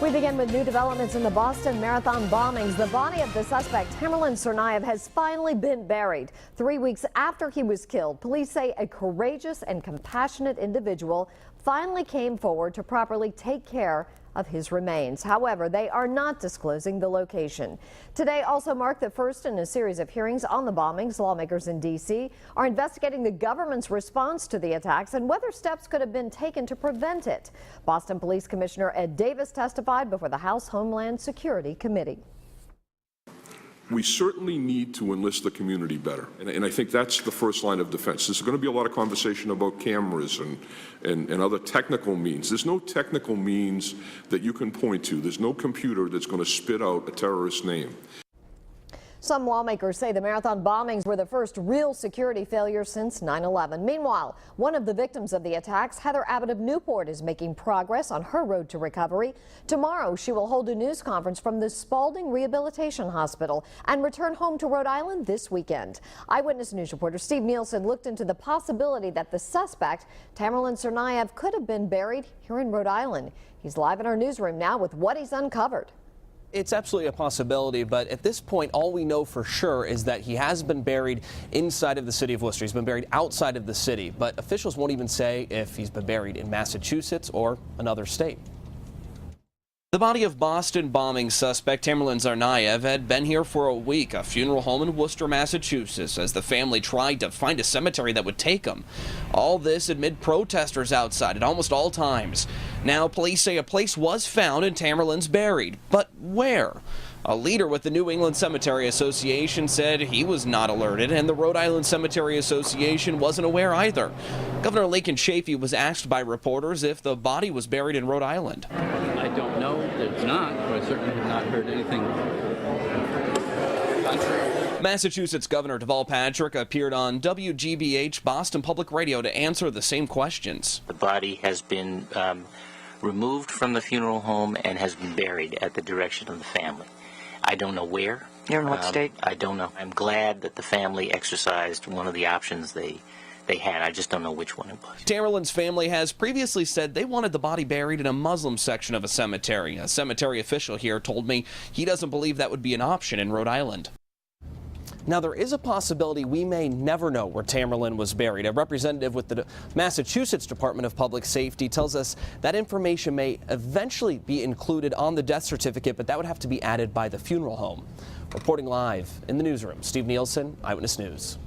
We begin with new developments in the Boston Marathon bombings. The body of the suspect, Tamerlan Tsarnaev, has finally been buried. 3 weeks after he was killed, police say a courageous and compassionate individual finally came forward to properly take care of his remains. However, they are not disclosing the location. Today also marked the first in a series of hearings on the bombings. Lawmakers in D.C. are investigating the government's response to the attacks and whether steps could have been taken to prevent it. Boston Police Commissioner Ed Davis testified before the House Homeland Security Committee. We certainly need to enlist the community better, and I think that's the first line of defense. There's going to be a lot of conversation about cameras and other technical means. There's no technical means that you can point to. There's no computer that's going to spit out a terrorist name. Some lawmakers say the marathon bombings were the first real security failure since 9/11. Meanwhile, one of the victims of the attacks, Heather Abbott of Newport, is making progress on her road to recovery. Tomorrow, she will hold a news conference from the Spalding Rehabilitation Hospital and return home to Rhode Island this weekend. Eyewitness News reporter Steve Nielsen looked into the possibility that the suspect, Tamerlan Tsarnaev, could have been buried here in Rhode Island. He's live in our newsroom now with what he's uncovered. It's absolutely a possibility, but at this point, all we know for sure is that he has been buried inside of the city of Worcester. He's been buried outside of the city, but officials won't even say if he's been buried in Massachusetts or another state. The body of Boston bombing suspect Tamerlan Tsarnaev had been here for a week, a funeral home in Worcester, Massachusetts, as the family tried to find a cemetery that would take him. All this amid protesters outside at almost all times. Now, police say a place was found and Tamerlan's buried. But where? A leader with the New England Cemetery Association said he was not alerted, and the Rhode Island Cemetery Association wasn't aware either. Governor Lincoln Chafee was asked by reporters if the body was buried in Rhode Island. I don't know. It's not, but I certainly have not heard anything contrary. Massachusetts Governor Deval Patrick appeared on WGBH Boston Public Radio to answer the same questions. The body has been removed from the funeral home and has been buried at the direction of the family. I don't know where. You're in what state? I don't know. I'm glad that the family exercised one of the options they had. I just don't know which one it was. Tamerlan's family has previously said they wanted the body buried in a Muslim section of a cemetery. A cemetery official here told me he doesn't believe that would be an option in Rhode Island. Now, there is a possibility we may never know where Tamerlan was buried. A representative with the Massachusetts Department of Public Safety tells us that information may eventually be included on the death certificate, but that would have to be added by the funeral home. Reporting live in the newsroom, Steve Nielsen, Eyewitness News.